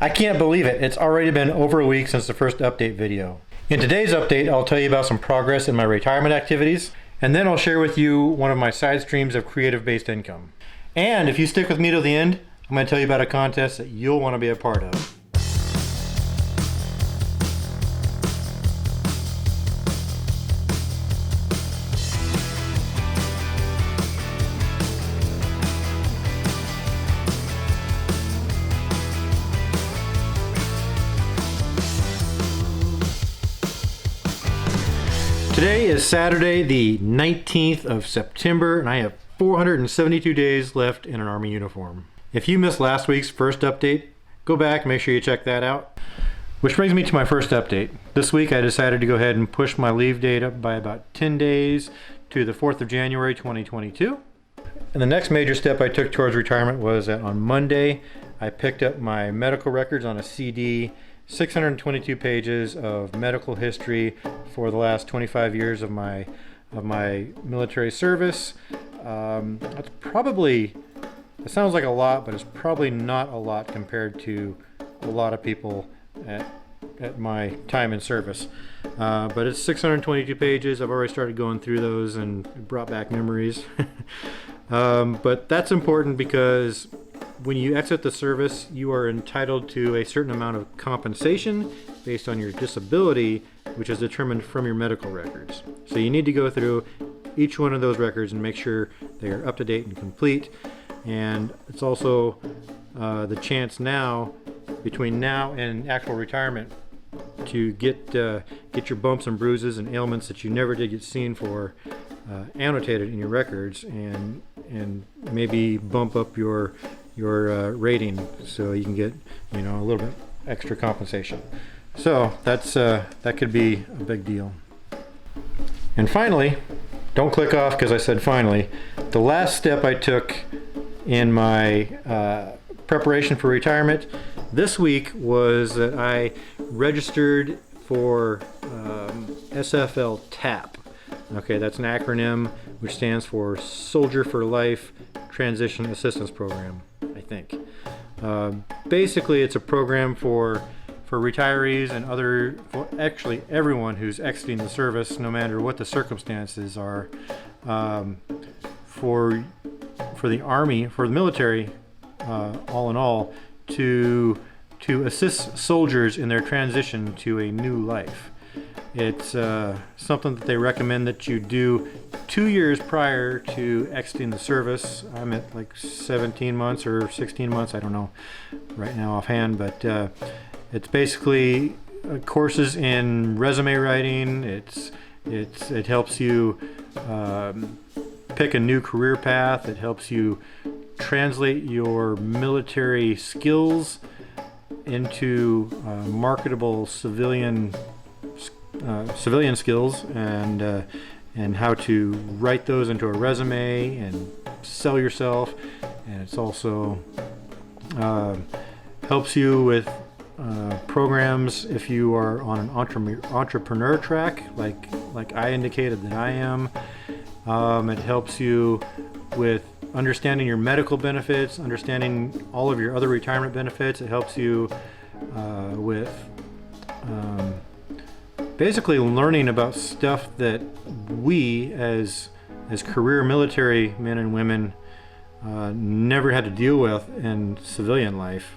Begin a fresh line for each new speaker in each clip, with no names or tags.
I can't believe it. It's already been over a week since the first update video. In today's update, I'll tell you about some progress in my retirement activities, and then I'll share with you one of my side streams of creative-based income. And if you stick with me till the end, I'm going to tell you about a contest that you'll want to be a part of. Today is Saturday, the 19th of September, and I have 472 days left in an Army uniform. If you missed last week's first update, go back and make sure you check that out. Which brings me to my first update. This week I decided to go ahead and push my leave date up by about 10 days to the 4th of January 2022. And the next major step I took towards retirement was that on Monday I picked up my medical records on a CD, 622 pages of medical history for the last 25 years of my military service. That's probably, it sounds like a lot, but it's probably not a lot compared to a lot of people at my time in service. But it's 622 pages. I've already started going through those and it brought back memories. But that's important because when you exit the service, you are entitled to a certain amount of compensation based on your disability, which is determined from your medical records. So you need to go through each one of those records and make sure they are up to date and complete. And it's also the chance now, between now and actual retirement, to get your bumps and bruises and ailments that you never did get seen for annotated in your records, and maybe bump up your rating so you can get a little bit extra compensation. So that could be a big deal. And finally, don't click off because I said finally, the last step I took in my preparation for retirement this week was that I registered for sfl-tap. Okay, that's an acronym which stands for Soldier for Life Transition Assistance Program, I think. Basically, it's a program for retirees and actually everyone who's exiting the service, no matter what the circumstances are, for the Army, for the military, all in all, to assist soldiers in their transition to a new life. It's something that they recommend that you do 2 years prior to exiting the service. I'm at like 17 months or 16 months, I don't know right now offhand, but it's basically courses in resume writing. It helps you pick a new career path. It helps you translate your military skills into marketable civilian skills, and how to write those into a resume and sell yourself. And it's also helps you with programs if you are on an entrepreneur track, like I indicated that I am. It helps you with understanding your medical benefits, understanding all of your other retirement benefits. It helps you with basically learning about stuff that we as career military men and women never had to deal with in civilian life.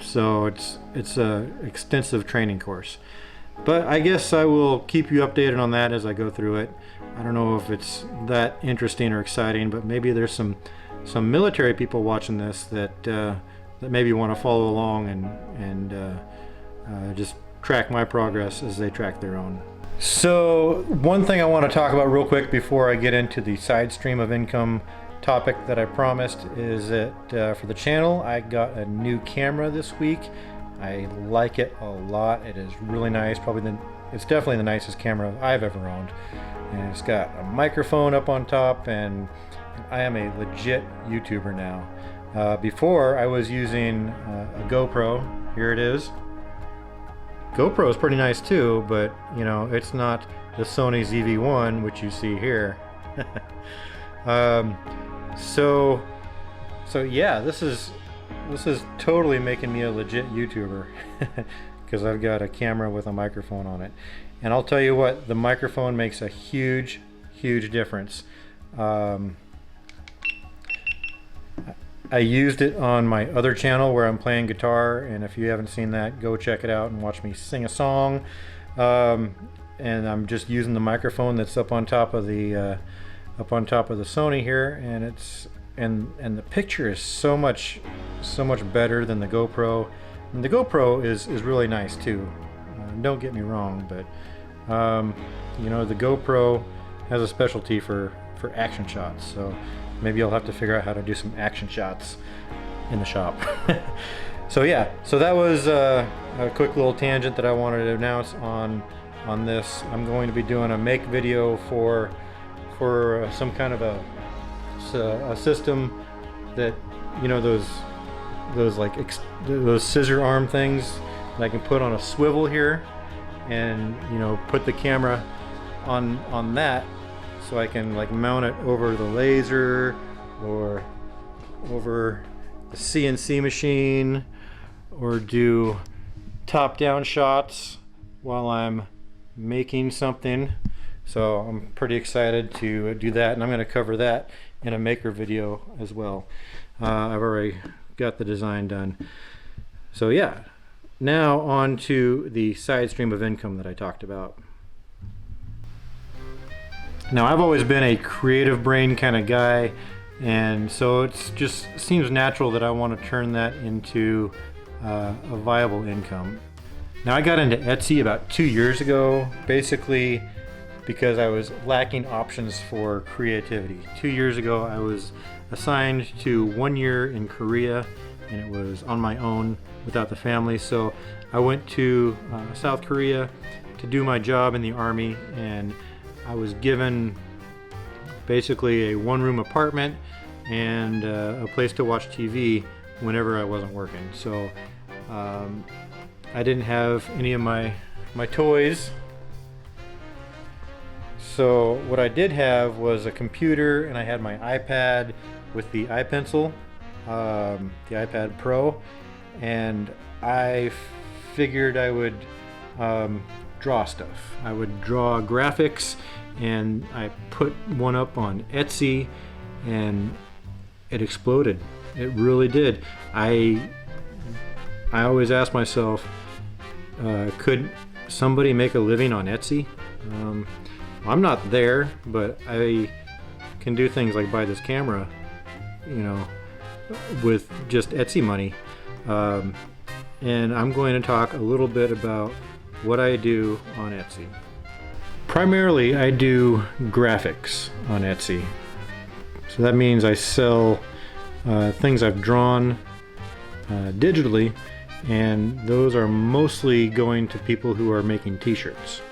So it's a extensive training course. But I guess I will keep you updated on that as I go through it. I don't know if it's that interesting or exciting, but maybe there's some military people watching this that maybe want to follow along and just track my progress as they track their own. So one thing I want to talk about real quick before I get into the side stream of income topic that I promised is that for the channel I got a new camera this week. I like it a lot. It is really nice. It's definitely the nicest camera I've ever owned. And it's got a microphone up on top, and I am a legit YouTuber now. Before I was using a GoPro. Here it is. GoPro is pretty nice too, but it's not the Sony ZV-1 which you see here. So yeah, this is this is totally making me a legit YouTuber because I've got a camera with a microphone on it. And I'll tell you what, the microphone makes a huge difference. I used it on my other channel where I'm playing guitar, and if you haven't seen that, go check it out and watch me sing a song. And I'm just using the microphone that's up on top of the Sony here, and the picture is so much better than the GoPro. And the GoPro is really nice too. Don't get me wrong, but you know, the GoPro has a specialty for action shots, so maybe I'll have to figure out how to do some action shots in the shop. So yeah, so that was a quick little tangent that I wanted to announce on this. I'm going to be doing a make video for some kind of a system that, you know, those scissor arm things that I can put on a swivel here, and, you know, put the camera on that, so I can like mount it over the laser or over the CNC machine, or do top-down shots while I'm making something. So I'm pretty excited to do that, and I'm going to cover that in a maker video as well. I've already got the design done. So yeah, now on to the side stream of income that I talked about. Now, I've always been a creative brain kind of guy, and so it just seems natural that I want to turn that into a viable income. Now, I got into Etsy about 2 years ago, basically because I was lacking options for creativity. 2 years ago, I was assigned to 1 year in Korea, and it was on my own without the family. So I went to South Korea to do my job in the Army, and I was given basically a one-room apartment and a place to watch TV whenever I wasn't working. So I didn't have any of my toys. So what I did have was a computer, and I had my iPad with the iPencil, the iPad Pro, and I figured I would draw stuff. I would draw graphics, and I put one up on Etsy, and it exploded. It really did. I always ask myself, could somebody make a living on Etsy? I'm not there, but I can do things like buy this camera, you know, with just Etsy money. And I'm going to talk a little bit about what I do on Etsy. Primarily, I do graphics on Etsy. So that means I sell things I've drawn digitally, and those are mostly going to people who are making t-shirts.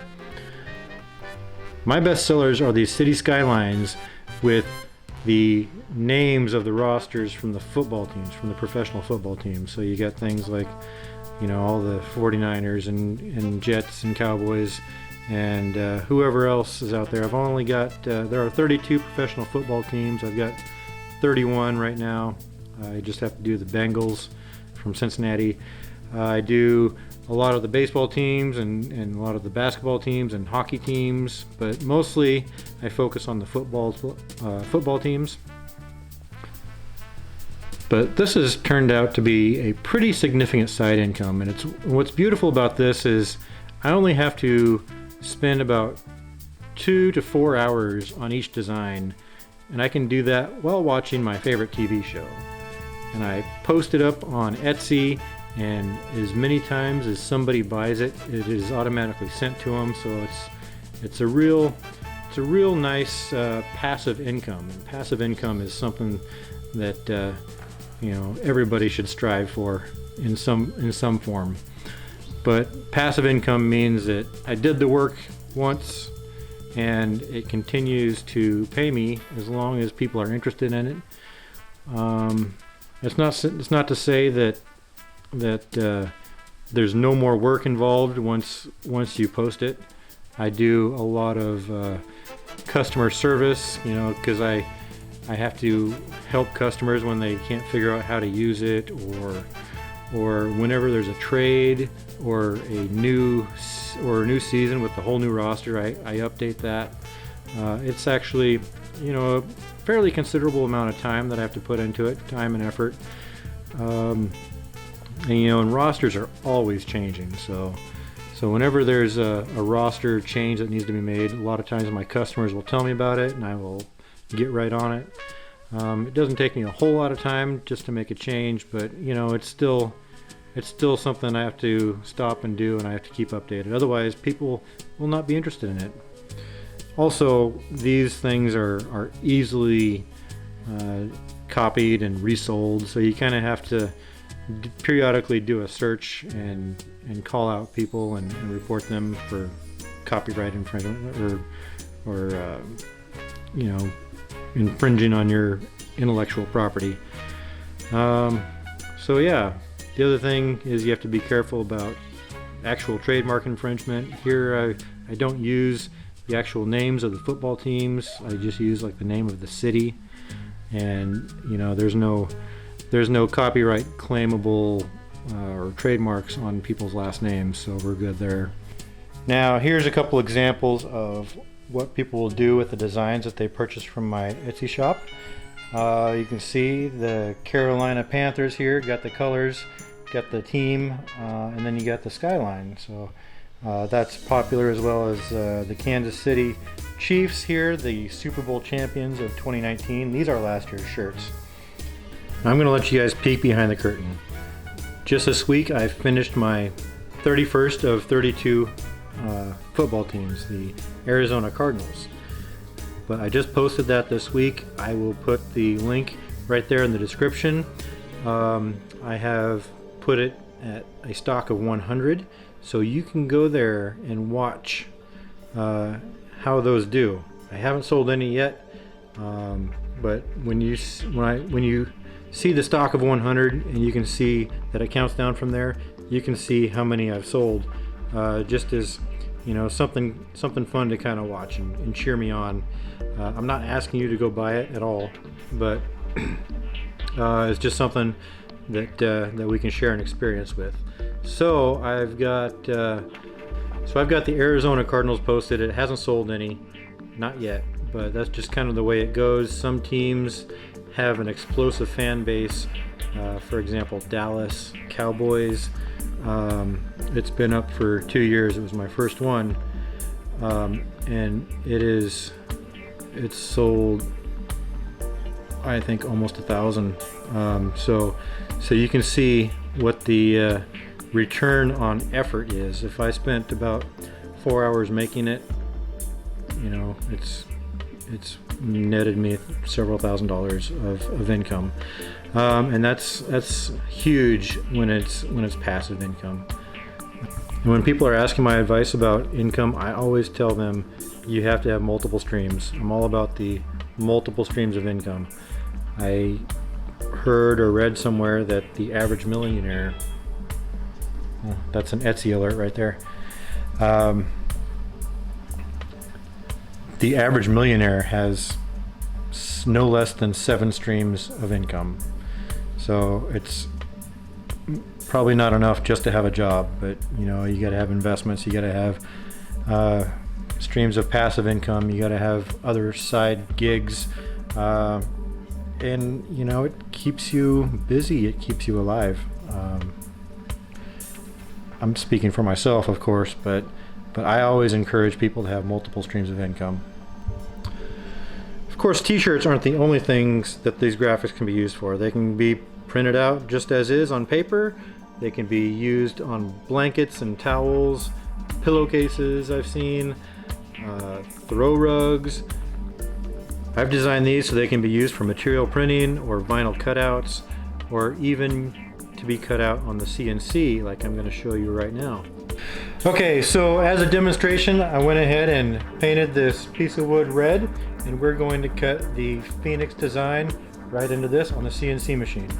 My best sellers are these city skylines with the names of the rosters from the football teams, from the professional football teams. So you got things like, you know, all the 49ers and Jets and Cowboys and whoever else is out there. I've only got, there are 32 professional football teams. I've got 31 right now. I just have to do the Bengals from Cincinnati. I do a lot of the baseball teams and a lot of the basketball teams and hockey teams, but mostly I focus on the football teams. But this has turned out to be a pretty significant side income, and what's beautiful about this is I only have to spend about 2 to 4 hours on each design, and I can do that while watching my favorite TV show. And I post it up on Etsy, and as many times as somebody buys it, it is automatically sent to them. So it's a real nice passive income. And passive income is something that you know, everybody should strive for in some form. But passive income means that I did the work once, and it continues to pay me as long as people are interested in it. It's not to say that there's no more work involved once you post it. I do a lot of customer service, you know, because I have to help customers when they can't figure out how to use it, or whenever there's a trade or a new season with the whole new roster, I update that. It's actually, a fairly considerable amount of time that I have to put into it, time and effort. And rosters are always changing, so whenever there's a roster change that needs to be made, a lot of times my customers will tell me about it and I will get right on it. It doesn't take me a whole lot of time just to make a change, but it's still something I have to stop and do, and I have to keep updated. Otherwise, people will not be interested in it. Also, these things are easily copied and resold, so you kind of have to periodically do a search and call out people and report them for copyright infringement or infringing on your intellectual property. So yeah, the other thing is you have to be careful about actual trademark infringement. Here I don't use the actual names of the football teams. I just use like the name of the city, and there's no copyright claimable or trademarks on people's last names, so we're good there. Now here's a couple examples of what people will do with the designs that they purchased from my Etsy shop. You can see the Carolina Panthers here, got the colors, got the team, and then you got the skyline. So that's popular, as well as the Kansas City Chiefs here, the Super Bowl champions of 2019. These are last year's shirts. I'm going to let you guys peek behind the curtain. Just this week I finished my 31st of 32 football teams, the Arizona Cardinals. But I just posted that this week. I will put the link right there in the description. I have put it at a stock of 100, so you can go there and watch how those do. I haven't sold any yet, but when you see the stock of 100 and you can see that it counts down from there, you can see how many I've sold, just as something fun to kind of watch and cheer me on. I'm not asking you to go buy it at all, but it's just something that we can share an experience with. So I've got the Arizona Cardinals posted. It hasn't sold any, not yet, but that's just kind of the way it goes. Some teams have an explosive fan base. For example, Dallas Cowboys. It's been up for 2 years. It was my first one, and it's sold, I think, almost 1,000. So you can see what the return on effort is. If I spent about 4 hours making it, it's netted me several $1,000s of income, and that's huge when it's passive income. And when people are asking my advice about income, I always tell them you have to have multiple streams. I'm all about the multiple streams of income. I heard or read somewhere that the average millionaire, that's an Etsy alert right there, the average millionaire has no less than 7 streams of income. So it's probably not enough just to have a job, but you got to have investments, you got to have streams of passive income, you got to have other side gigs, and it keeps you busy, it keeps you alive. I'm speaking for myself, of course, but I always encourage people to have multiple streams of income. Of course, t-shirts aren't the only things that these graphics can be used for. They can be printed out just as is on paper. They can be used on blankets and towels, pillowcases I've seen, throw rugs. I've designed these so they can be used for material printing or vinyl cutouts, or even to be cut out on the CNC like I'm going to show you right now. Okay, so as a demonstration, I went ahead and painted this piece of wood red, and we're going to cut the Phoenix design right into this on the CNC machine.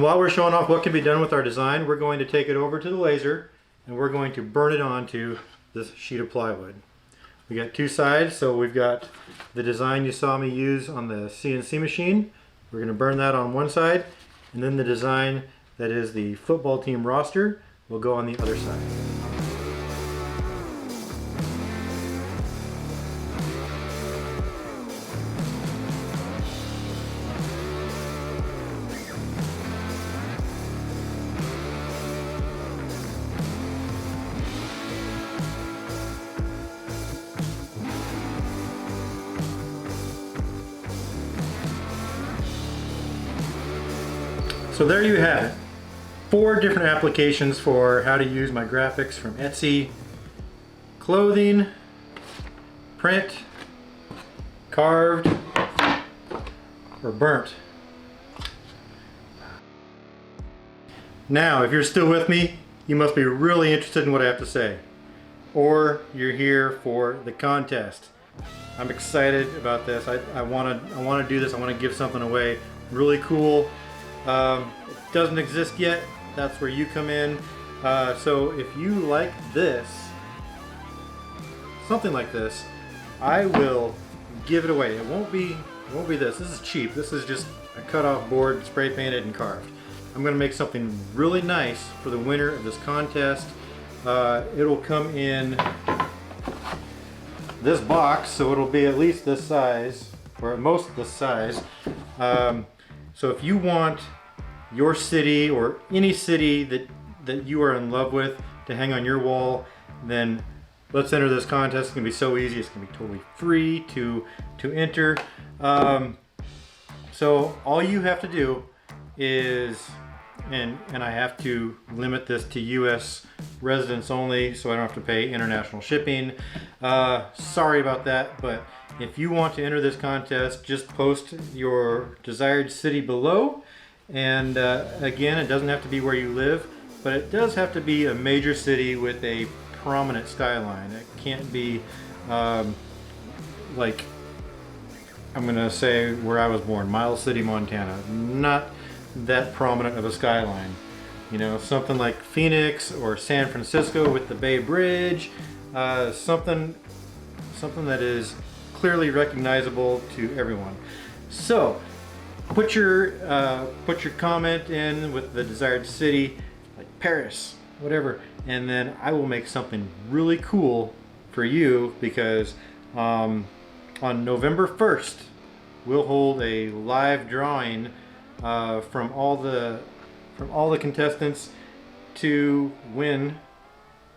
And while we're showing off what can be done with our design, we're going to take it over to the laser and we're going to burn it onto this sheet of plywood. We got two sides, so we've got the design you saw me use on the CNC machine. We're going to burn that on one side, and then the design that is the football team roster will go on the other side. So there you have it. 4 different applications for how to use my graphics from Etsy. Clothing, print, carved, or burnt. Now, if you're still with me, you must be really interested in what I have to say. Or you're here for the contest. I'm excited about this. I want to do this. I want to give something away really cool. It doesn't exist yet. That's where you come in. So if you like this, something like this, I will give it away. It won't be this. This is cheap. This is just a cut-off board, spray painted and carved. I'm going to make something really nice for the winner of this contest. It'll come in this box, so it'll be at least this size, or at most this size. So if you want your city or any city that you are in love with to hang on your wall, then let's enter this contest. It's gonna be so easy. It's gonna be totally free to enter. So all you have to do is, and I have to limit this to US residents only, so I don't have to pay international shipping. Sorry about that, but if you want to enter this contest, just post your desired city below. And again, it doesn't have to be where you live, but it does have to be a major city with a prominent skyline. It can't be like, I'm gonna say where I was born, Miles City, Montana. Not that prominent of a skyline. You know, something like Phoenix or San Francisco with the Bay Bridge, something that is clearly recognizable to everyone. So put your comment in with the desired city, like Paris, whatever, and then I will make something really cool for you, because on November 1st we'll hold a live drawing from all the contestants to win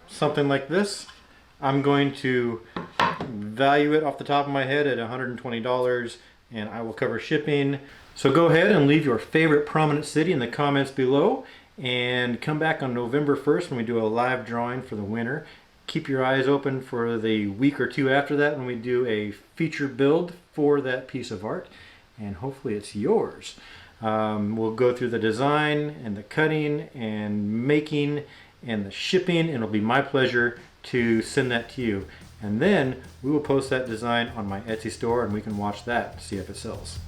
something like this. I'm going to value it off the top of my head at $120, and I will cover shipping. So go ahead and leave your favorite prominent city in the comments below, and come back on November 1st when we do a live drawing for the winner. Keep your eyes open for the week or two after that when we do a feature build for that piece of art, and hopefully it's yours. We'll go through the design and the cutting and making and the shipping, and it'll be my pleasure to send that to you. And then we will post that design on my Etsy store, and we can watch that to see if it sells.